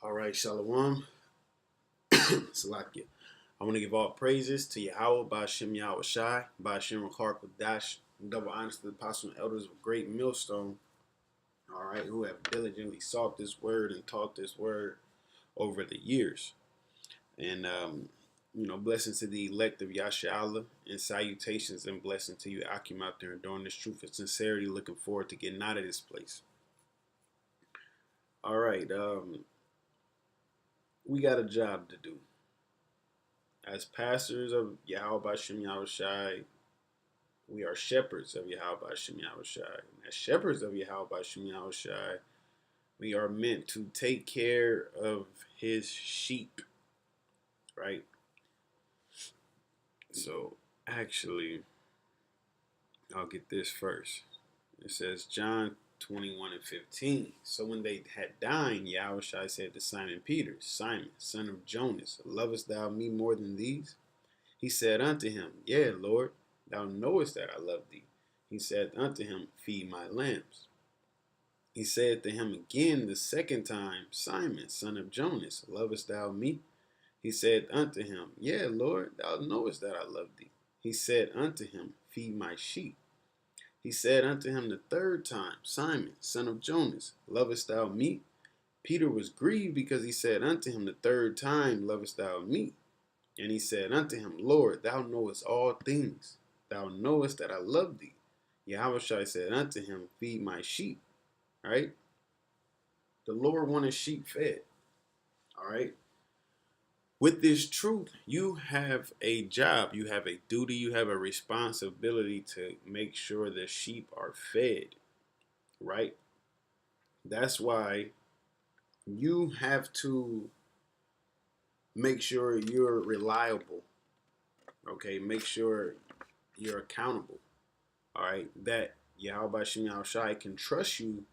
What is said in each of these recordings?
All right, Shalom. Salakia. I want to give all praises to Yahawah, BAHASHAM, YAHAWASHI, BAHASHAM, QADASH, double honors to the apostles and elders of great millstone, all right, who have diligently sought this word and taught this word over the years. And, blessings to the elect of Yasha, and salutations and blessings to you, Akim, out there enduring this truth and sincerity, looking forward to getting out of this place. All right, we got a job to do. As pastors of Yahawah BAHASHAM YAHAWASHI, we are shepherds of Yahawah BAHASHAM YAHAWASHI. As shepherds of Yahawah BAHASHAM YAHAWASHI, we are meant to take care of his sheep, right? So, actually, I'll get this first. It says, John 21:15. So when they had dined, Yahushua said to Simon Peter, Simon, son of Jonas, lovest thou me more than these? He said unto him, Yea, Lord, thou knowest that I love thee. He said unto him, Feed my lambs. He said to him again the second time, Simon, son of Jonas, lovest thou me? He said unto him, Yea, Lord, thou knowest that I love thee. He said unto him, Feed my sheep. He said unto him the third time, Simon, son of Jonas, lovest thou me? Peter was grieved because he said unto him the third time, Lovest thou me? And he said unto him, Lord, thou knowest all things. Thou knowest that I love thee. Yahushua said unto him, Feed my sheep. All right? The Lord wanted sheep fed. All right? With this truth, you have a job, you have a duty, you have a responsibility to make sure the sheep are fed. Right? That's why you have to make sure you're reliable. Okay? Make sure you're accountable. All right? That Yahweh Shai can trust you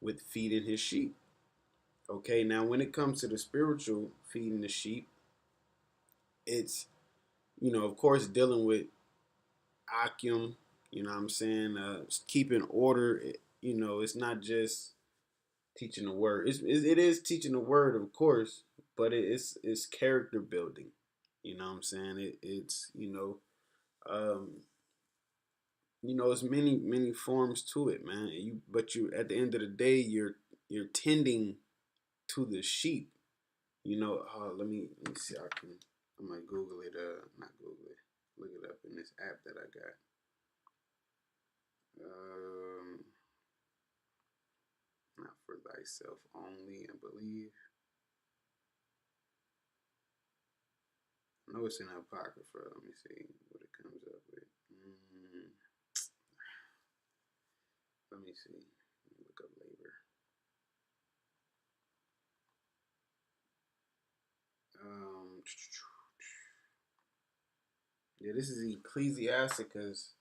with feeding his sheep. Okay, now when it comes to the spiritual feeding the sheep, it's, of course, dealing with Akim, what I'm saying, keeping order. It's not just teaching the word. It is teaching the word, of course, but it's character building. You know what I'm saying? It's um, it's many forms to it, man. But at the end of the day, you're tending to the sheep. Let me see. I might Google it. Not Google it. Look it up in this app that I got. Not for thyself only, I believe. I know it's in Apocrypha. Let me see what it comes up with. Let me see. Let me look up labor. Yeah, this is Ecclesiasticus.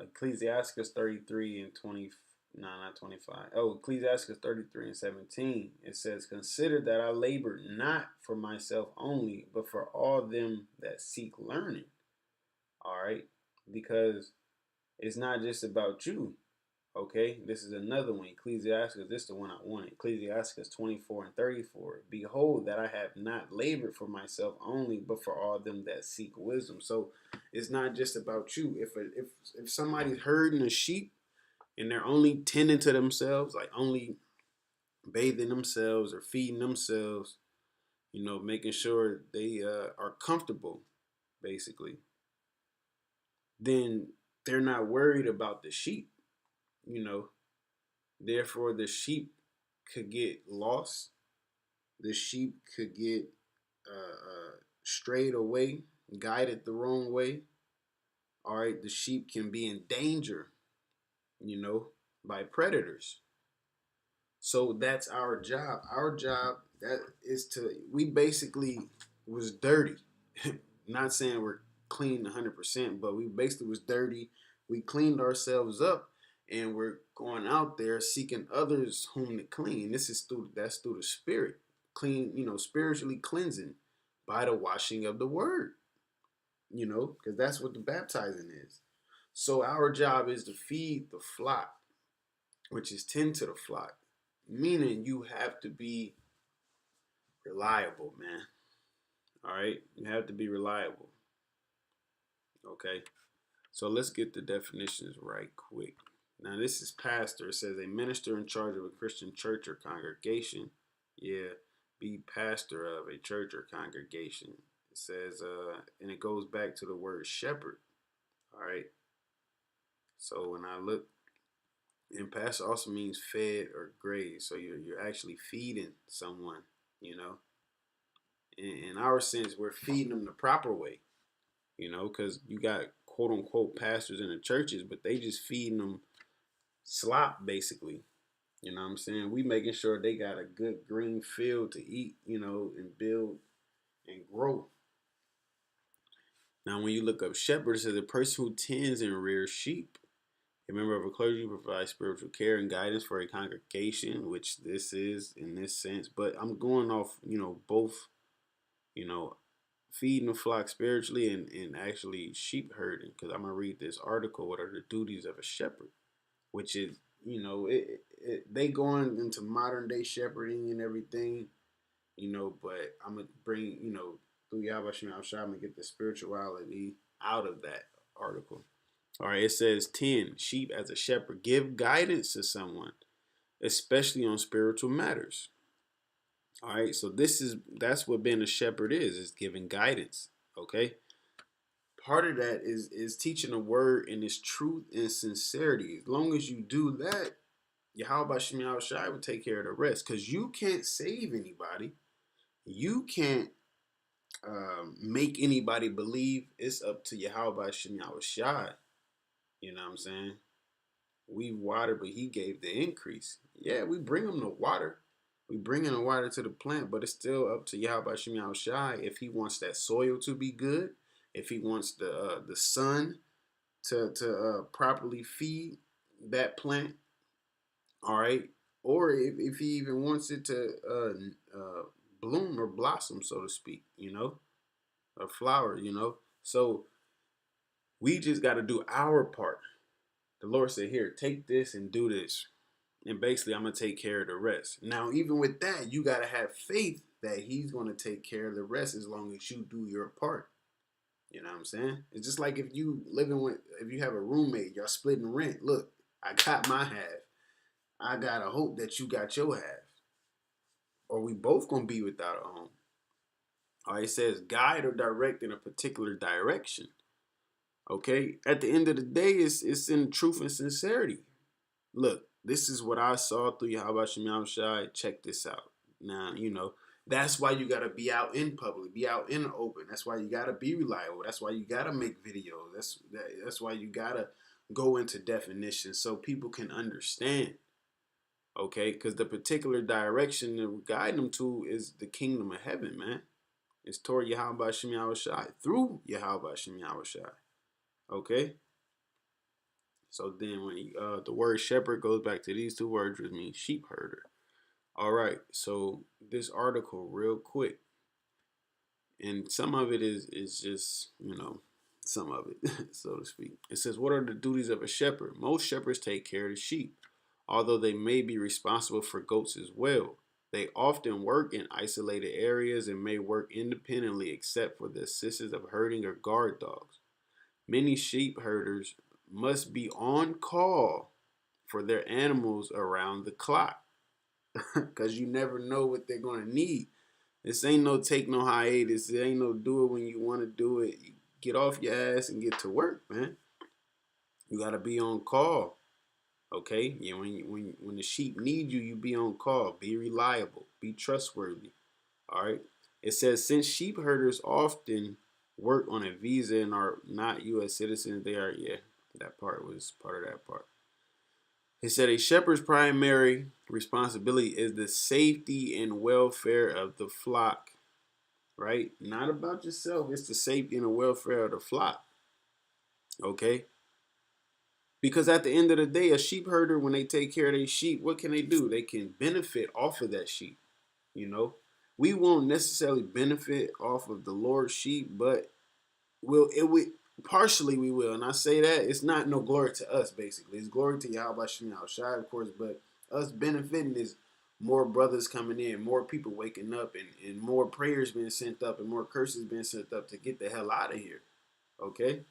Ecclesiasticus 33 and 20. No, not 25. Oh, Ecclesiasticus 33 and 17. It says, Consider that I labor not for myself only, but for all them that seek learning. All right? Because it's not just about you. Okay, this is another one. Ecclesiasticus, this is the one I wanted. Ecclesiasticus 24 and 34. Behold, that I have not labored for myself only, but for all them that seek wisdom. So it's not just about you. If somebody's herding a sheep and they're only tending to themselves, like only bathing themselves or feeding themselves, making sure they are comfortable, basically, then they're not worried about the sheep, you know. Therefore, the sheep could get lost. The sheep could get strayed away, guided the wrong way. All right, the sheep can be in danger, by predators. So that's our job. Our job that is we basically was dirty. Not saying we're clean 100%, but we basically was dirty. We cleaned ourselves up, and we're going out there seeking others whom to clean. That's through the spirit, clean, spiritually cleansing by the washing of the word, because that's what the baptizing is. So our job is to feed the flock, which is tend to the flock, Meaning you have to be reliable, man. All right, you have to be reliable. Okay, so let's get the definitions right quick. Now this is pastor. It says a minister in charge of a Christian church or congregation. Yeah, be pastor of a church or congregation. It says, and it goes back to the word shepherd. All right. So when I look, and pastor also means fed or graze. So you're actually feeding someone. You know, in our sense, we're feeding them the proper way. You know, because you got quote unquote pastors in the churches, but they just feeding them slop basically. You know what I'm saying? We making sure they got a good green field to eat, you know, and build and grow. Now, when you look up shepherd, it says a person who tends and rears sheep. A member of a clergy provides spiritual care and guidance for a congregation, which this is in this sense. But I'm going off, you know, both, you know, feeding the flock spiritually and actually sheep herding. Because I'm going to read this article, what are the duties of a shepherd, which is, you know, they going into modern day shepherding and everything, you know, but I'm going to bring, you know, through YAHAWASHI, I'm trying to get the spirituality out of that article. All right, it says 10, sheep as a shepherd. Give guidance to someone, especially on spiritual matters. All right, so that's what being a shepherd is giving guidance. Okay. Part of that is teaching the word in its truth and sincerity. As long as you do that, YAHAWASHI will take care of the rest. Because you can't save anybody. You can't make anybody believe. It's up to YAHAWASHI. You know what I'm saying? We water, but he gave the increase. Yeah, we bring him the water. We bring in the water to the plant, but it's still up to YAHAWASHI if he wants that soil to be good, if he wants the sun to properly feed that plant, all right, or if he even wants it to bloom or blossom, so to speak, you know, a flower, you know. So we just got to do our part. The Lord said, here, take this and do this. And basically, I'm going to take care of the rest. Now, even with that, you got to have faith that he's going to take care of the rest as long as you do your part. You know what I'm saying? It's just like if you if you have a roommate, y'all splitting rent. Look, I got my half. I got to hope that you got your half. Or we both going to be without a home. All right, it says guide or direct in a particular direction. Okay? At the end of the day, it's in truth and sincerity. Look, this is what I saw through YAHAWASHI. Check this out. Now, you know, that's why you got to be out in public, be out in the open. That's why you got to be reliable. That's why you got to make videos. That's why you got to go into definitions so people can understand. Okay? Because the particular direction that we're guiding them to is the kingdom of heaven, man. It's toward YAHAWASHI, through YAHAWASHI. Okay? So then when the word shepherd goes back to these two words, which means sheep herder. All right, so this article real quick. And some of it is just, you know, some of it, so to speak. It says, what are the duties of a shepherd? Most shepherds take care of the sheep, although they may be responsible for goats as well. They often work in isolated areas and may work independently except for the assistance of herding or guard dogs. Many sheep herders must be on call for their animals around the clock because you never know what they're going to need. This ain't no take no hiatus. It ain't no do it when you want to do it. You get off your ass and get to work, man. You got to be on call. Okay? Yeah, when the sheep need you, you be on call. Be reliable. Be trustworthy. All right? It says since sheep herders often work on a visa and are not U.S. citizens, they are, yeah, that part was part of that part. It said a shepherd's primary responsibility is the safety and welfare of the flock, right? Not about yourself. It's the safety and the welfare of the flock, okay? Because at the end of the day, a sheep herder, when they take care of their sheep, what can they do? They can benefit off of that sheep, you know? We won't necessarily benefit off of the Lord's sheep, but partially we will. And I say that it's not no glory to us, basically. It's glory to YAHAWASHI, of course, but us benefiting is more brothers coming in, more people waking up, and more prayers being sent up, and more curses being sent up to get the hell out of here. Okay?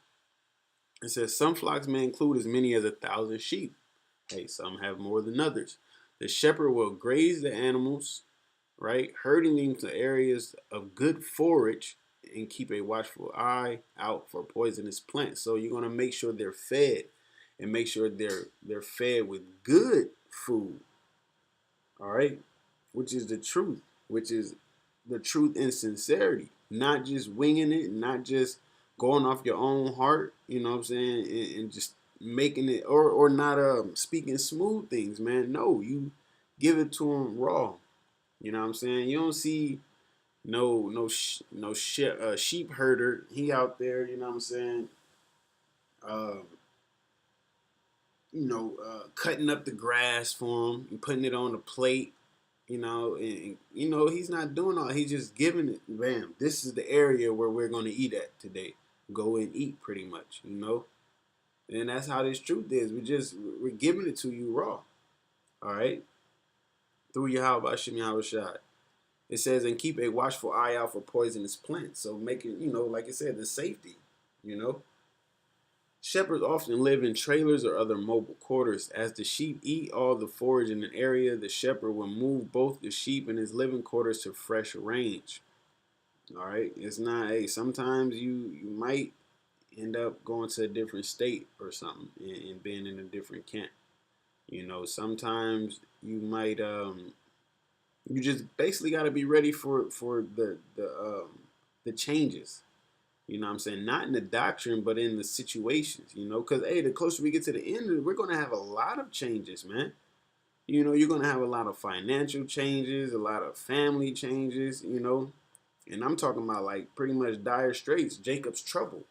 It says some flocks may include as many as 1,000 sheep. Hey, some have more than others. The shepherd will graze the animals, right, herding them to areas of good forage and keep a watchful eye out for poisonous plants. So you're gonna make sure they're fed and make sure they're fed with good food. All right, which is the truth, which is the truth in sincerity, not just winging it, not just going off your own heart, you know what I'm saying, and just making it, or not speaking smooth things, man. No, you give it to them raw. You know what I'm saying? You don't see sheep herder. He out there, you know what I'm saying? Uh, cutting up the grass for him and putting it on the plate. He's not doing all. He's just giving it. Bam, this is the area where we're gonna eat at today. Go and eat, pretty much. And that's how this truth is. We're giving it to you raw. All right, through YAHAWASHI, YAHAWASHI. It says, and keep a watchful eye out for poisonous plants. So making, like I said, the safety, you know. Shepherds often live in trailers or other mobile quarters. As the sheep eat all the forage in an area, the shepherd will move both the sheep and his living quarters to fresh range. All right. It's not, hey, sometimes you might end up going to a different state or something and being in a different camp. Sometimes you might you just basically got to be ready for the changes. You know what I'm saying? Not in the doctrine, but in the situations, because, hey, the closer we get to the end, we're going to have a lot of changes, man. You're going to have a lot of financial changes, a lot of family changes, and I'm talking about like pretty much dire straits, Jacob's trouble.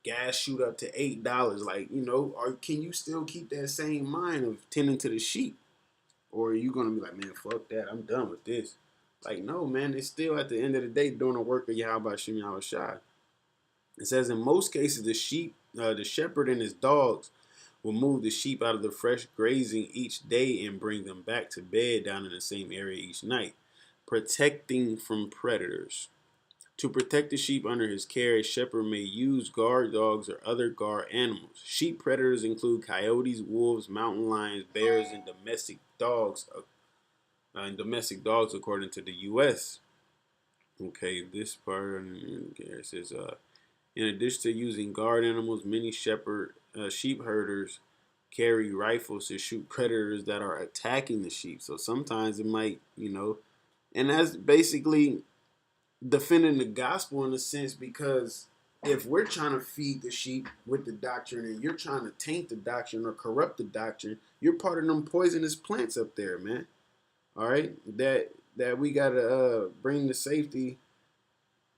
Gas shoot up to $8. Like, or can you still keep that same mind of tending to the sheep? Or are you going to be like, man, fuck that, I'm done with this? Like, no, man, it's still at the end of the day doing the work of YAHAWASHI, YAHAWASHI. It says in most cases, the shepherd and his dogs will move the sheep out of the fresh grazing each day and bring them back to bed down in the same area each night, protecting from predators. To protect the sheep under his care, a shepherd may use guard dogs or other guard animals. Sheep predators include coyotes, wolves, mountain lions, bears, and domestic dogs. According to the U.S. Okay, this part here says, in addition to using guard animals, many sheep herders carry rifles to shoot predators that are attacking the sheep. So sometimes it might, and that's basically defending the gospel in a sense, because if we're trying to feed the sheep with the doctrine and you're trying to taint the doctrine or corrupt the doctrine, you're part of them poisonous plants up there, man. All right, that we gotta bring the safety.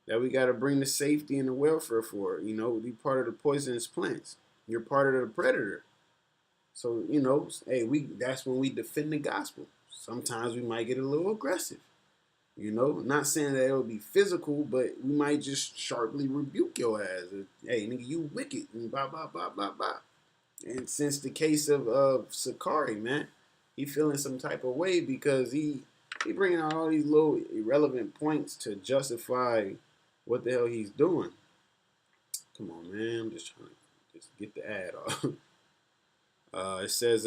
That we gotta bring the safety and the welfare for. You're part of the poisonous plants. You're part of the predator. So hey, that's when we defend the gospel. Sometimes we might get a little aggressive. Not saying that it'll be physical, but we might just sharply rebuke your ass. Hey, nigga, you wicked, and blah, blah, blah, blah, blah. And since the case of Sakari, man, he feeling some type of way because he bringing out all these little irrelevant points to justify what the hell he's doing. Come on, man, I'm just trying to just get the ad off. It says,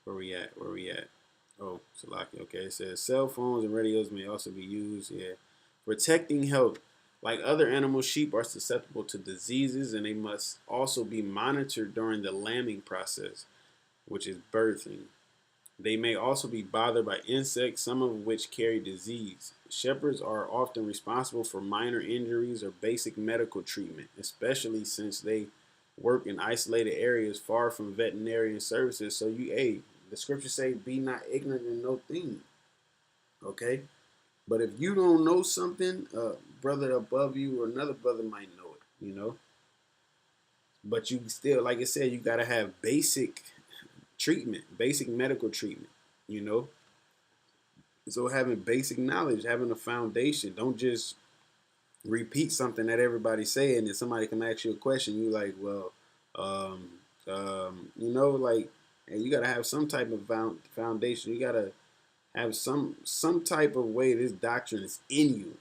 where we at? Oh, Salaki. Okay, it says cell phones and radios may also be used. Yeah, protecting health. Like other animals, sheep are susceptible to diseases, and they must also be monitored during the lambing process, which is birthing. They may also be bothered by insects, some of which carry disease. Shepherds are often responsible for minor injuries or basic medical treatment, especially since they work in isolated areas far from veterinarian services. So the scriptures say, be not ignorant in no thing. Okay? But if you don't know something, a brother above you or another brother might know it, But you still, like I said, you got to have basic treatment, basic medical treatment, So having basic knowledge, having a foundation, don't just repeat something that everybody's saying and somebody can ask you a question. You like, well, You know, like, and you gotta have some type of foundation. You gotta have some type of way this doctrine is in you.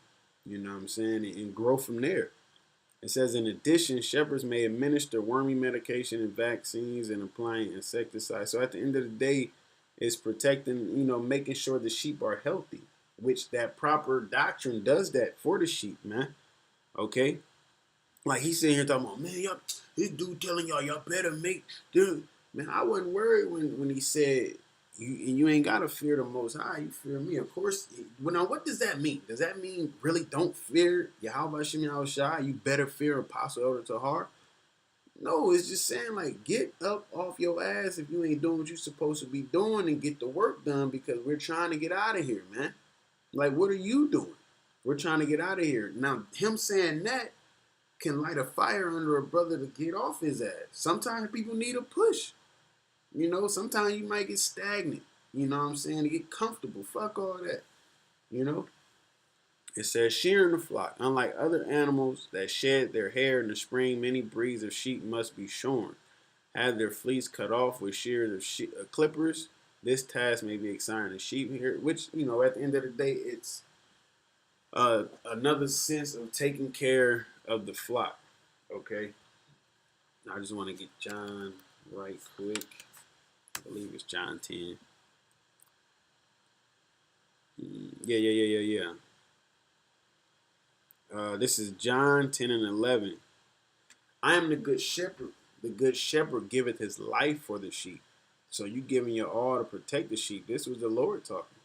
You know what I'm saying, and grow from there. It says, in addition, shepherds may administer wormy medication and vaccines and applying insecticides. So at the end of the day, it's protecting, you know, making sure the sheep are healthy, which that proper doctrine does that for the sheep, man. Okay? Like he's sitting here talking about, man, y'all, this dude telling y'all better make, dude. Man, I wasn't worried when he said, you ain't got to fear the Most High, you fear me. Of course, well, now what does that mean? Does that mean really don't fear YAHAWASHI, YAHAWASHI? You better fear Apostle Elder Tahar? No, it's just saying, like, get up off your ass if you ain't doing what you're supposed to be doing and get the work done, because we're trying to get out of here, man. Like, what are you doing? We're trying to get out of here. Now, him saying that can light a fire under a brother to get off his ass. Sometimes people need a push. You know, sometimes you might get stagnant. You know what I'm saying? To get comfortable. Fuck all that. You know? It says, shearing the flock. Unlike other animals that shed their hair in the spring, many breeds of sheep must be shorn. Have their fleece cut off with shears of clippers. This task may be assigned to sheep here, which, you know, at the end of the day, it's another sense of taking care of the flock. Okay? I just want to get John right quick. I believe it's John 10. Yeah. This is John 10 and 11. I am the good shepherd. The good shepherd giveth his life for the sheep. So you giving your all to protect the sheep. This was the Lord talking.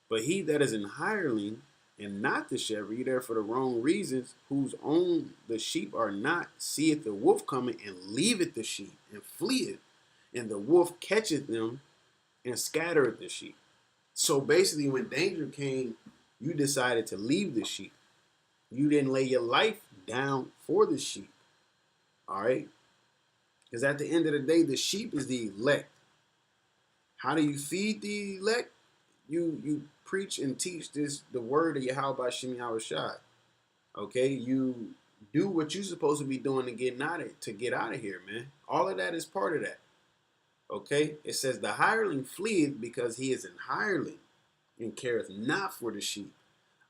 But he that is an hireling and not the shepherd, you there for the wrong reasons, whose own the sheep are not, seeth the wolf coming and leaveth the sheep and fleeth. And the wolf catcheth them and scattereth the sheep. So basically, when danger came, you decided to leave the sheep. You didn't lay your life down for the sheep. All right? Because at the end of the day, the sheep is the elect. How do you feed the elect? You preach and teach the word of Yahweh Shem Yahushai. Okay? You do what you're supposed to be doing to get out of here, man. All of that is part of that. Okay? It says the hireling fleeth because he is an hireling and careth not for the sheep.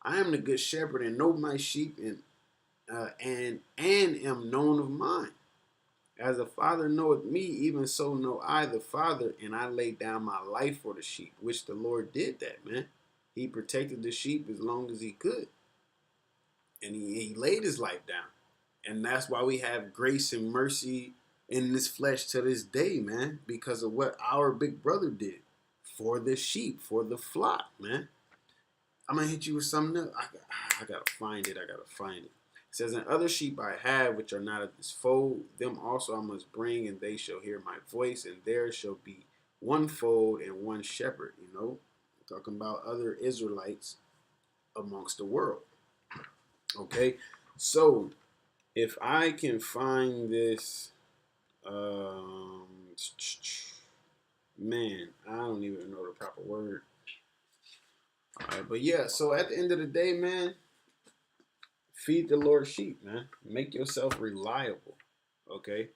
I am the good shepherd and know my sheep and am known of mine. As the Father knoweth me, even so know I the Father, and I lay down my life for the sheep, which the Lord did that, man. He protected the sheep as long as he could. And he laid his life down. And that's why we have grace and mercy in this flesh to this day, man, because of what our big brother did for the sheep, for the flock, man. I'm going to hit you with something else. I got to find it. It says, and other sheep I have, which are not of this fold, them also I must bring, and they shall hear my voice, and there shall be one fold and one shepherd, you know, talking about other Israelites amongst the world. Okay, so if I can find this, man, I don't even know the proper word. All right, but yeah, so at the end of the day, man, feed the Lord's sheep, man. Make yourself reliable, okay?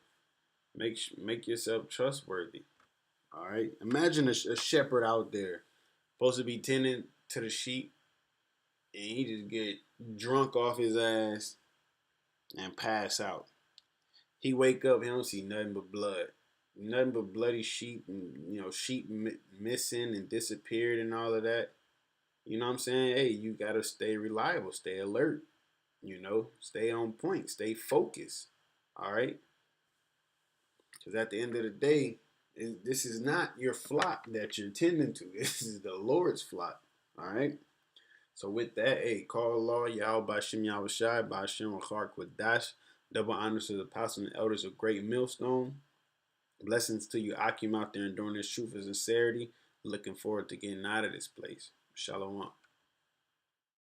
Make yourself trustworthy. All right. Imagine a shepherd out there supposed to be tending to the sheep, and he just get drunk off his ass and pass out. He wake up, he don't see nothing but blood, nothing but bloody sheep, and sheep missing and disappeared and all of that. You know what I'm saying? Hey, you gotta stay reliable, stay alert. Stay on point, stay focused. All right. Because at the end of the day, this is not your flock that you're tending to. This is the Lord's flock. All right. So with that, hey, call Allah, Yahweh Bashem Yahushai, Bahashaam QADASH. Double honors to the apostles and elders of Great Millstone. Blessings to you, Akim, out there enduring this truth and sincerity. Looking forward to getting out of this place. Shalom.